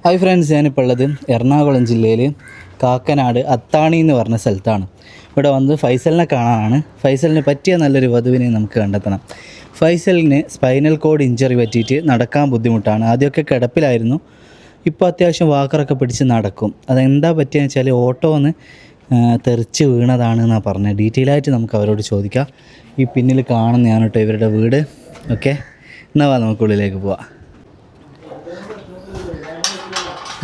Hi friends, ഞാനിപ്പോൾ ഉള്ളത് എറണാകുളം ജില്ലയിൽ കാക്കനാട് അത്താണി എന്ന് പറഞ്ഞ സ്ഥലത്താണ്. ഇവിടെ വന്ന് ഫൈസലിനെ കാണാനാണ്. ഫൈസലിന് പറ്റിയ നല്ലൊരു വധുവിനെ നമുക്ക് കണ്ടെത്തണം. ഫൈസലിന് സ്പൈനൽ കോഡ് ഇഞ്ചറി പറ്റിയിട്ട് നടക്കാൻ ബുദ്ധിമുട്ടാണ്. ആദ്യമൊക്കെ കിടപ്പിലായിരുന്നു, ഇപ്പോൾ അത്യാവശ്യം വാക്കറൊക്കെ പിടിച്ച് നടക്കും. അതെന്താ പറ്റിയെന്ന് വെച്ചാൽ ഓട്ടോ ഒന്ന് തെറിച്ച് വീണതാണെന്നാണ് പറഞ്ഞത്. ഡീറ്റെയിൽ ആയിട്ട് നമുക്ക് അവരോട് ചോദിക്കാം. ഈ പിന്നിൽ കാണുന്നതാണ് കേട്ടോ ഇവരുടെ വീട്. ഓക്കെ, എന്നാൽ വാ നമുക്കുള്ളിലേക്ക് പോവാം.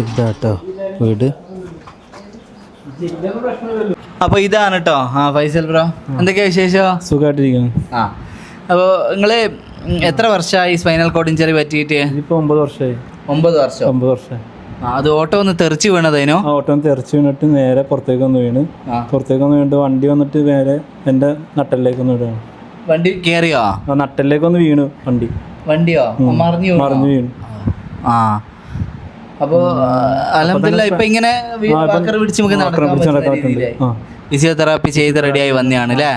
ഇതാട്ടോ വീട്. അപ്പോൾ ഇതാണ് കേട്ടോ. ഫൈസൽ ബ്രോ, എന്തൊക്കെയാ വിശേഷം? സുഖമായിട്ടിരിക്കുന്നു. അപ്പോൾ നിങ്ങൾ എത്ര വർഷമായി സ്പൈനൽ കോഡ് ഇഞ്ചറി പറ്റിയിട്ട്? ഇപ്പോൾ 9 വർഷമായി. 9 വർഷം. 9 വർഷമായി. അത് ഓട്ടോ ഒന്ന് തെറിച്ച് വീണതേനോ? ഓട്ടോ തെറിച്ച് വീണിട്ട് നേരെ പുറത്തേക്ക് ഒന്ന് വീണ്. വണ്ടി വന്നിട്ട് നേരെ എൻ്റെ നട്ടലിലേക്ക് ഒന്ന് വീണു. വണ്ടി കയറിയോ? നട്ടലിലേക്ക് ഒന്ന് വീണു വണ്ടിയോ? മറിഞ്ഞു വീണു. അപ്പോൾ അൽഹംദുലില്ലാ ഇപ്പം ഇങ്ങനെ പിടിച്ച് നമുക്ക് നടക്കാൻ ഫിസിയോതെറാപ്പി ചെയ്ത് റെഡിയായി വന്നതാണ് അല്ലേ?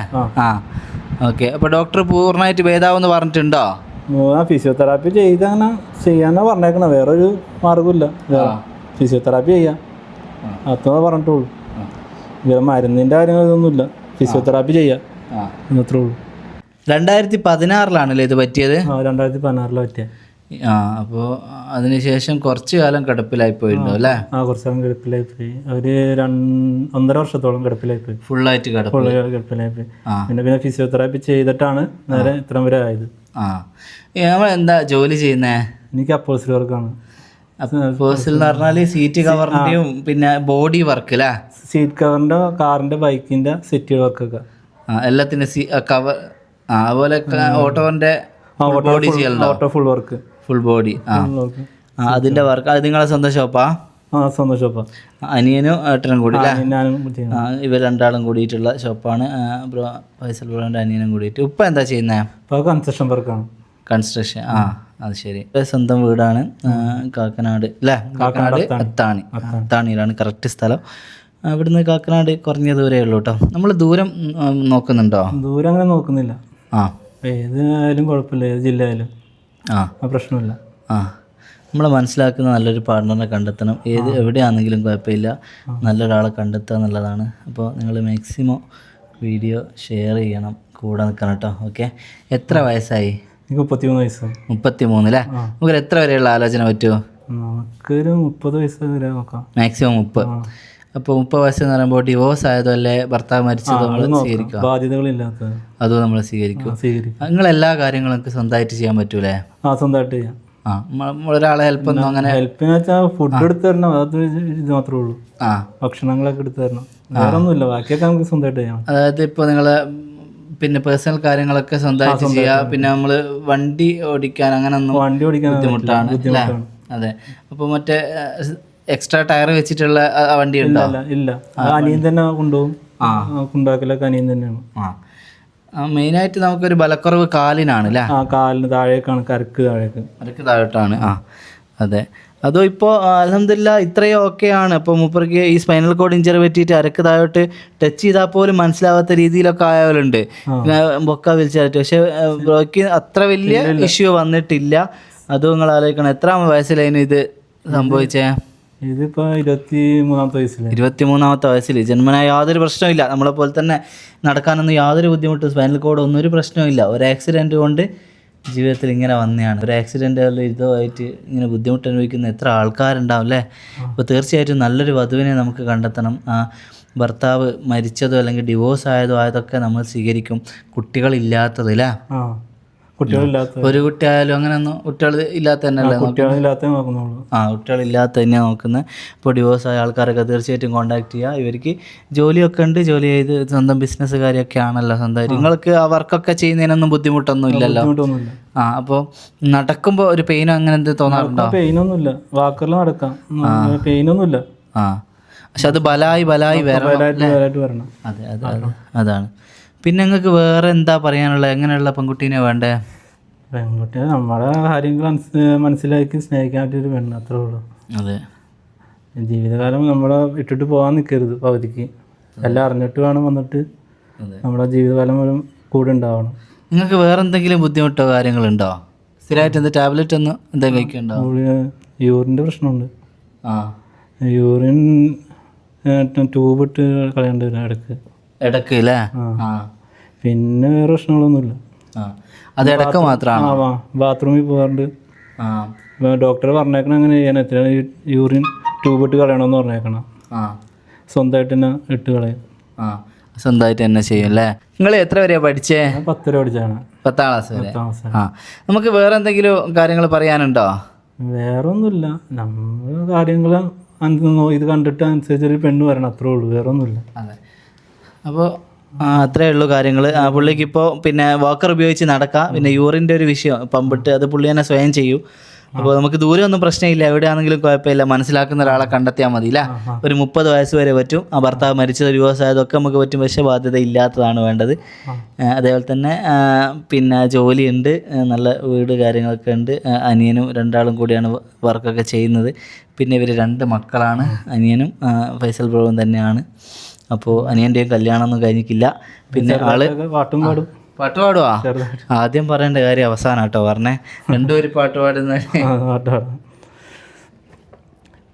ഓക്കെ. അപ്പോൾ ഡോക്ടർ പൂർണ്ണമായിട്ട് ഭേദാവെന്ന് പറഞ്ഞിട്ടുണ്ടോ? ഫിസിയോതെറാപ്പി ചെയ്തങ്ങനെ ചെയ്യാനാ പറഞ്ഞേക്കണ, വേറൊരു മാർഗമില്ല. ഫിസിയോതെറാപ്പി ചെയ്യാം അത്ര പറഞ്ഞിട്ടുള്ളൂ. വേറെ മരുന്നിൻ്റെ കാര്യങ്ങളൊന്നുമില്ല, ഫിസിയോതെറാപ്പി ചെയ്യാം എന്നത്രേ ഉള്ളൂ. 2016 ഇത് പറ്റിയത്? 2016 പറ്റിയ. അപ്പോൾ അതിനുശേഷം കുറച്ച് കാലം കിടപ്പിലായി പോയിട്ടുണ്ടോ അല്ലേ? കുറച്ച് കാലം കിടപ്പിലായി പോയി. ഒരു 1.5 വർഷത്തോളം കിടപ്പിലായി പോയി. ഫുള്ളായിട്ട് കിടപ്പിലായി പോയി. പിന്നെ ഫിസിയോതെറാപ്പി ചെയ്തിട്ടാണ് നേരെ ഇത്രയും വരെ ആയത്. നമ്മൾ എന്താ ജോലി ചെയ്യുന്നേ? എനിക്ക് അപ്പോസിൽ വർക്കാണ്. അപ്പോസിൽ എന്ന് പറഞ്ഞാൽ സീറ്റ് കവറിൻ്റെയും പിന്നെ ബോഡി വർക്ക് അല്ലേ? സീറ്റ് കവറിൻ്റെ, കാറിൻ്റെ, ബൈക്കിൻ്റെ സെറ്റ് വർക്കൊക്കെ എല്ലാത്തിൻ്റെ കവർ. അതുപോലെ ഓട്ടോൻ്റെ ബോഡി ചെയ്യലുണ്ടോ? Auto full work, full body. അതിൻ്റെ വർക്ക് അത് നിങ്ങളെ സ്വന്തം ഷോപ്പാ? സ്വന്തം ഷോപ്പാ. അനിയനും ഏട്ടനും കൂടി ഇവർ രണ്ടാളും കൂടിയിട്ടുള്ള ഷോപ്പാണ്. ഫൈസൽ ബ്രോൻ്റെ അനിയനും കൂടിയിട്ട്. ഇപ്പം എന്താ ചെയ്യുന്നത്? കൺസ്ട്രക്ഷൻ വർക്കാണ്. കൺസ്ട്രക്ഷൻ. അത് ശരി. സ്വന്തം വീടാണ് കാക്കനാട് അല്ലേ? കാക്കനാട് അത്താണിയിലാണ് കറക്റ്റ് സ്ഥലം. ഇവിടുന്ന് കാക്കനാട് കുറഞ്ഞ ദൂരമേ ഉള്ളൂ കേട്ടോ. നമ്മൾ ദൂരം നോക്കുന്നുണ്ടോ? ദൂരം അങ്ങനെ നോക്കുന്നില്ല. ഏതായാലും കുഴപ്പമില്ല, ഏത് ജില്ല ആയാലും പ്രശ്നമില്ല. നമ്മൾ മനസ്സിലാക്കുന്ന നല്ലൊരു പാർട്ണറിനെ കണ്ടെത്തണം. എവിടെയാണെങ്കിലും കുഴപ്പമില്ല, നല്ലൊരാളെ കണ്ടെത്തുക എന്നുള്ളതാണ്. അപ്പോൾ നിങ്ങൾ മാക്സിമം വീഡിയോ ഷെയർ ചെയ്യണം, കൂടെ നിൽക്കണം കേട്ടോ. ഓക്കെ. എത്ര വയസ്സായി? 33 വയസ്സ്. 33 അല്ലേ? നമുക്ക് എത്ര വരെയുള്ള ആലോചന പറ്റുമോ? നമുക്കൊരു 30 വയസ്സ് വരെ നോക്കാം, മാക്സിമം 30. അപ്പോൾ 30 വയസ്സെന്ന് പറയുമ്പോൾ ഡിവോഴ്സ് ആയതോ അല്ലേ ഭർത്താവ് മരിച്ചതോ നമ്മൾ സ്വീകരിക്കുക? ബാധ്യതകളില്ലാത്ത അതും നമ്മൾ സ്വീകരിക്കും. നിങ്ങളെല്ലാ കാര്യങ്ങളും സ്വന്തമായിട്ട് ചെയ്യാൻ പറ്റൂലേ? സ്വന്തമായിട്ട് ചെയ്യാം. ഒരാളെ ഹെൽപ്പ് ഒന്നും അങ്ങനെ ഹെൽപ്പ് വെച്ചാൽ ഫുഡ് എടുത്ത് തരണം, അത് ഇത് മാത്രമേ ഉള്ളൂ. ഭക്ഷണങ്ങളൊക്കെ എടുത്ത് തരണം, വേറെ ഒന്നുമില്ല. ബാക്കിയൊക്കെ നമുക്ക് സ്വന്തമായിട്ട് ചെയ്യാം. അതായത് ഇപ്പോൾ നിങ്ങളെ പിന്നെ പേഴ്സണൽ കാര്യങ്ങളൊക്കെ സ്വന്തമായിട്ട് ചെയ്യുക. പിന്നെ നമ്മൾ വണ്ടി ഓടിക്കാൻ അങ്ങനെ ഒന്നും ബുദ്ധിമുട്ടാണ്. അതെ. അപ്പോൾ മറ്റേ എക്സ്ട്രാ ടയർ വെച്ചിട്ടുള്ള വണ്ടി ഉണ്ടോ? ഇല്ല, അനിയൻ തന്നെ കൊണ്ടുപോകും. കൊണ്ടാക്കലൊക്കെ അനിയൻ തന്നെയാണ്. മെയിനായിട്ട് നമുക്കൊരു ബലക്കുറവ് കാലിനാണ് അല്ലേ? കാലിന് താഴേക്കാണ്, കരക്ക് താഴോട്ടാണ്. അതെ. അതോ ഇപ്പോൾ അൽഹംദുലില്ലാ ഇത്രയും ഓക്കെയാണ്. അപ്പോൾ മൂപ്പർക്ക് ഈ സ്പൈനൽ കോഡ് ഇഞ്ചറി പറ്റിയിട്ട് അരക്ക് താഴോട്ട് ടച്ച് ചെയ്താൽ പോലും മനസ്സിലാവാത്ത രീതിയിലൊക്കെ ആയവരുണ്ട്, ബൊക്ക വിളിച്ചായിട്ട്. പക്ഷെ ബ്രോയ്ക്ക് അത്ര വലിയ ഇഷ്യൂ വന്നിട്ടില്ല. അതും നിങ്ങൾ ആലോചിക്കണം. എത്രാമത്തെ വയസ്സിലായിരുന്നു ഇത് സംഭവിച്ചേ? ഇതിപ്പോൾ 23-ാമത്തെ വയസ്സിൽ. 23-ാമത്തെ വയസ്സിൽ. ജന്മനാ യാതൊരു പ്രശ്നമില്ല, നമ്മളെ പോലെ തന്നെ നടക്കാനൊന്നും യാതൊരു ബുദ്ധിമുട്ടും, സ്പൈനൽ കോഡ് ഒന്നും ഒരു പ്രശ്നമില്ല. ഒരു ആക്സിഡൻറ്റ് കൊണ്ട് ജീവിതത്തിൽ ഇങ്ങനെ വന്നതാണ്. ഒരു ആക്സിഡൻ്റ് ഇതുമായിട്ട് ഇങ്ങനെ ബുദ്ധിമുട്ട് അനുഭവിക്കുന്ന എത്ര ആൾക്കാരുണ്ടാവും അല്ലേ? അപ്പോൾ തീർച്ചയായിട്ടും നല്ലൊരു വധുവിനെ നമുക്ക് കണ്ടെത്തണം. ഭർത്താവ് മരിച്ചതോ അല്ലെങ്കിൽ ഡിവോഴ്സ് ആയതൊക്കെ നമ്മൾ സ്വീകരിക്കും. കുട്ടികളില്ലാത്തത് അല്ലേ? ഒരു കുട്ടിയായാലും അങ്ങനെയൊന്നും കുട്ടികൾ ഇല്ലാത്ത തന്നെയല്ലേ? കുട്ടികളില്ലാത്ത തന്നെയാണ് നോക്കുന്നത്. ഇപ്പോൾ ഡിവോഴ്സ് ആയ ആൾക്കാരൊക്കെ തീർച്ചയായിട്ടും കോൺടാക്ട് ചെയ്യുക. ഇവർക്ക് ജോലിയൊക്കെ ഉണ്ട്, ജോലി ചെയ്ത് സ്വന്തം ബിസിനസ് കാര്യമൊക്കെ ആണല്ലോ സ്വന്തമായിട്ട്. നിങ്ങൾക്ക് ആ വർക്കൊക്കെ ചെയ്യുന്നതിനൊന്നും ബുദ്ധിമുട്ടൊന്നും ഇല്ലല്ലോ? അപ്പോൾ നടക്കുമ്പോൾ ഒരു പെയിനോ അങ്ങനെ എന്ത് തോന്നാറുണ്ടോ? പെയിനൊന്നുമില്ല, വാക്കറിൽ നടക്കാം, പെയിനൊന്നുമില്ല. പക്ഷെ അത് ബലായി വരണം. അതെ, അതാണ്. പിന്നെ നിങ്ങൾക്ക് വേറെ എന്താ പറയാനുള്ളത്? എങ്ങനെയുള്ള പെൺകുട്ടീനെ വേണ്ടേ? പെൺകുട്ടിയെ നമ്മളെ കാര്യങ്ങൾ മനസ്സിലാക്കി സ്നേഹിക്കാൻ പറ്റിയൊരു പെണ്ണ്, അത്രേ ഉള്ളൂ. അതെ. ജീവിതകാലം നമ്മളെ ഇട്ടിട്ട് പോകാൻ നിൽക്കരുത് പകുതിക്ക്. എല്ലാം അറിഞ്ഞിട്ട് വേണം വന്നിട്ട് നമ്മുടെ ജീവിതകാലം മുഴുവൻ കൂടെ ഉണ്ടാവണം. നിങ്ങൾക്ക് വേറെ എന്തെങ്കിലും ബുദ്ധിമുട്ടോ കാര്യങ്ങളുണ്ടോ? സ്ഥിരമായിട്ട് ടാബ്ലറ്റ് ഒന്നും എന്തെങ്കിലും കഴിക്കുന്നുണ്ടോ? യൂറിൻ്റെ പ്രശ്നമുണ്ട്. ആ യൂറിൻ ട്യൂബ് ഇട്ട് കളയേണ്ടി വരും ഇടയ്ക്ക് അല്ലേ? ആ പിന്നെ വേറെ പ്രശ്നങ്ങളൊന്നുമില്ല. ആ അത് ഇടയ്ക്ക് മാത്രമാണ്. ബാത്റൂമിൽ പോകാറുണ്ട്. ആ ഡോക്ടർ പറഞ്ഞേക്കണം അങ്ങനെ ചെയ്യാൻ, എത്ര യൂറിൻ ട്യൂബ് ഇട്ട് കളയണമെന്ന് പറഞ്ഞേക്കണം. ആ സ്വന്തമായിട്ട് തന്നെ ഇട്ട് കളയും. ആ സ്വന്തമായിട്ട് തന്നെ ചെയ്യും അല്ലേ? നിങ്ങൾ എത്ര വരെയാണ് പഠിച്ചേ? 10 വരെ പഠിച്ചാണ്. 10ാം ക്ലാസ് വരെ. ആ നമുക്ക് വേറെ എന്തെങ്കിലും കാര്യങ്ങൾ പറയാനുണ്ടോ? വേറെ ഒന്നുമില്ല. നമ്മൾ കാര്യങ്ങൾ ഇത് കണ്ടിട്ട് അനുസരിച്ചൊരു പെണ്ണ് വരണം, അത്രേ ഉള്ളൂ, വേറെ ഒന്നുമില്ല. അതെ. അപ്പോൾ അത്രേ ഉള്ളൂ കാര്യങ്ങൾ. പുള്ളിക്കിപ്പോൾ പിന്നെ വാക്കർ ഉപയോഗിച്ച് നടക്കാം. പിന്നെ യൂറിൻ്റെ ഒരു വിഷയം പമ്പിട്ട് അത് പുള്ളി തന്നെ സ്വയം ചെയ്യും. അപ്പോൾ നമുക്ക് ദൂരമൊന്നും പ്രശ്നമില്ല, എവിടെയാണെങ്കിലും കുഴപ്പമില്ല, മനസ്സിലാക്കുന്ന ഒരാളെ കണ്ടെത്തിയാൽ മതി അല്ലേ? ഒരു 30 വയസ്സ് വരെ പറ്റും. ആ ഭർത്താവ് മരിച്ചത്, ഡിവോഴ്സായതൊക്കെ നമുക്ക് പറ്റും. പക്ഷേ ബാധ്യത ഇല്ലാത്തതാണ് വേണ്ടത്. അതേപോലെ തന്നെ പിന്നെ ജോലിയുണ്ട്, നല്ല വീട് കാര്യങ്ങളൊക്കെ ഉണ്ട്. അനിയനും രണ്ടാളും കൂടിയാണ് വർക്കൊക്കെ ചെയ്യുന്നത്. പിന്നെ ഇവർ 2 മക്കളാണ്. അനിയനും ഫൈസൽ ബ്രോവും തന്നെയാണ്. അപ്പോൾ അനിയൻ്റെയും കല്യാണമൊന്നും കഴിഞ്ഞിട്ടില്ല. പിന്നെ ആള് പാട്ടും പാടും. പാട്ട് പാടുവാ? ആദ്യം പറയേണ്ട കാര്യം അവസാനം കേട്ടോ പറഞ്ഞേ. രണ്ടുപേരും പാട്ട് പാടുന്ന.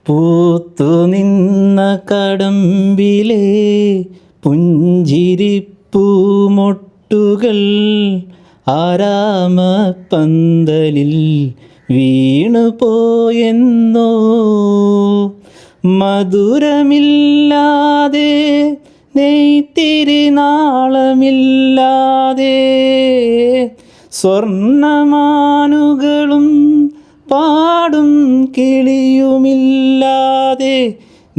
പൂത്തു നിന്ന കടമ്പിലെ പുഞ്ചിരിപ്പൂമൊട്ടുകൾ ആരാമ പന്തലിൽ വീണു പോയെന്നോ, മധുരമില്ലാതെ നെയ്ത്തിരി നാളമില്ലാതെ സ്വർണ്ണമാനുകളും പാടും കിളിയുമില്ലാതെ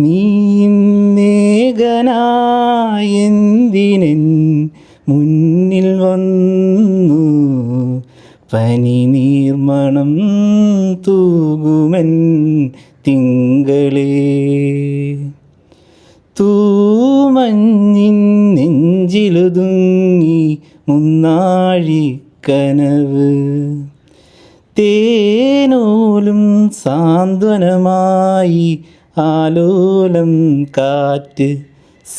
നീ നേകനായെന്തിനെൻ മുന്നിൽ വന്നു, പനി നീർമണം തൂകുമൻ തിങ്കളേ, തൂമഞ്ഞിൻ നെഞ്ചിലൊതുങ്ങി മുന്നാഴി കനവ്, തേനോലും സാന്ത്വനമായി ആലോലം കാറ്റ്,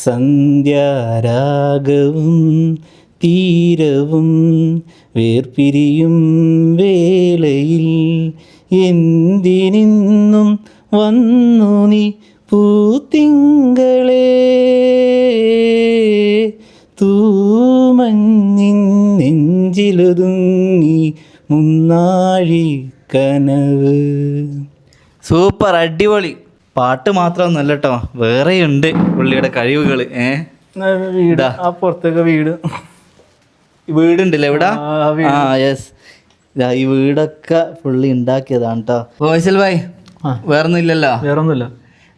സന്ധ്യാരാഗവും തീരവും വേർപിരിയും വേളയിൽ എന്തിനിന്നും വന്നു നീ പൂത്തിങ്കളേ, തൂമഞ്ഞിൻ നെഞ്ചിലൊതുങ്ങി മുന്നാഴി കനവ്. സൂപ്പർ, അടിപൊളി. പാട്ട് മാത്രമൊന്നുമല്ല കേട്ടോ, വേറെയുണ്ട് പുള്ളിയുടെ കഴിവുകൾ. വീട് ആ പുറത്തൊക്കെ വീടുണ്ടല്ലേ ഇവിടെ? ആ യെസ്, ഈ വീടൊക്കെ പുള്ളി ഉണ്ടാക്കിയതാണ് കേട്ടോ. ഫൈസൽ ഭായ് വേറൊന്നും ഇല്ലല്ലോ? വേറൊന്നുമില്ല.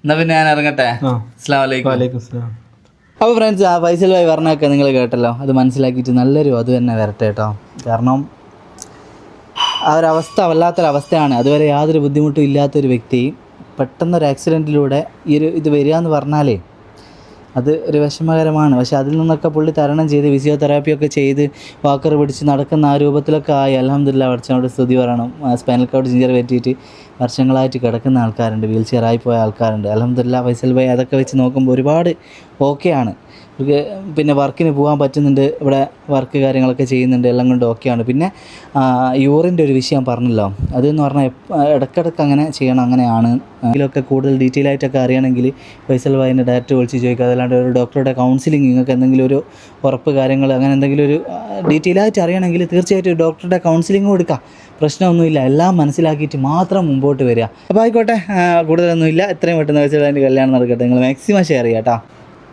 എന്നാ പിന്നെ ഞാൻ ഇറങ്ങട്ടെ. അസ്സലാമു അലൈക്കും. വലൈക്കും സലാം. അപ്പോൾ ഫ്രണ്ട്സ്, ആ ഫൈസൽ ഭായ് പറഞ്ഞൊക്കെ നിങ്ങൾ കേട്ടല്ലോ. അത് മനസ്സിലാക്കിയിട്ട് നല്ലൊരു അത് തന്നെ വരട്ടെ കേട്ടോ. കാരണം ആ ഒരവസ്ഥ വല്ലാത്തൊരവസ്ഥയാണ്. അതുവരെ യാതൊരു ബുദ്ധിമുട്ടും ഇല്ലാത്തൊരു വ്യക്തി പെട്ടെന്നൊരു ആക്സിഡൻറ്റിലൂടെ ഇത് വരിക എന്ന് പറഞ്ഞാലേ അത് ഒരു വിഷമകരമാണ്. പക്ഷേ അതിൽ നിന്നൊക്കെ പുള്ളി തരണം ചെയ്ത് ഫിസിയോതെറാപ്പിയൊക്കെ ചെയ്ത് വാക്കർ പിടിച്ച് നടക്കുന്ന ആ രൂപത്തിലൊക്കെ ആയി. അൽഹംദുലില്ലാ, പഠിച്ചവനോട് സ്തുതി പറയണം. സ്പൈനൽ കോഡ് ഇഞ്ചറി പറ്റിയിട്ട് വർഷങ്ങളായിട്ട് കിടക്കുന്ന ആൾക്കാരുണ്ട്, വീൽ ചെയറായി പോയ ആൾക്കാരുണ്ട്. അൽഹംദുലില്ലാ, ഫൈസൽ ഭായ് അതൊക്കെ വെച്ച് നോക്കുമ്പോൾ ഒരുപാട് ഓക്കെയാണ്. പിന്നെ വർക്കിന് പോകാൻ പറ്റുന്നുണ്ട്, ഇവിടെ വർക്ക് കാര്യങ്ങളൊക്കെ ചെയ്യുന്നുണ്ട്, എല്ലാം കൊണ്ട് ഓക്കെയാണ്. പിന്നെ യൂറിൻ്റെ ഒരു വിഷയം പറഞ്ഞല്ലോ, അതെന്ന് പറഞ്ഞാൽ ഇടയ്ക്കിടയ്ക്ക് അങ്ങനെ ചെയ്യണം, അങ്ങനെയാണ്. ഇതിലൊക്കെ കൂടുതൽ ഡീറ്റെയിൽ ആയിട്ടൊക്കെ അറിയണമെങ്കിൽ ഫൈസൽ ഭായിനെ ഡയറക്റ്റ് വിളിച്ച് ചോദിക്കുക. അതല്ലാണ്ട് ഒരു ഡോക്ടറുടെ കൗൺസിലിംഗ്, നിങ്ങൾക്ക് എന്തെങ്കിലും ഒരു ഉറപ്പ് കാര്യങ്ങൾ അങ്ങനെ എന്തെങ്കിലും ഒരു ഡീറ്റെയിൽ ആയിട്ട് അറിയണമെങ്കിൽ തീർച്ചയായിട്ടും ഡോക്ടറുടെ കൗൺസിലിംഗ് കൊടുക്കുക. പ്രശ്നമൊന്നുമില്ല, എല്ലാം മനസ്സിലാക്കിയിട്ട് മാത്രം മുമ്പോട്ട് വരിക. അപ്പോൾ ആയിക്കോട്ടെ, കൂടുതലൊന്നുമില്ല. എത്രയും പെട്ടെന്ന് ഫൈസൽ ഭായിൻ്റെ കല്യാണം നടക്കട്ടെ. നിങ്ങൾ മാക്സിമം ഷെയർ ചെയ്യാം കേട്ടോ.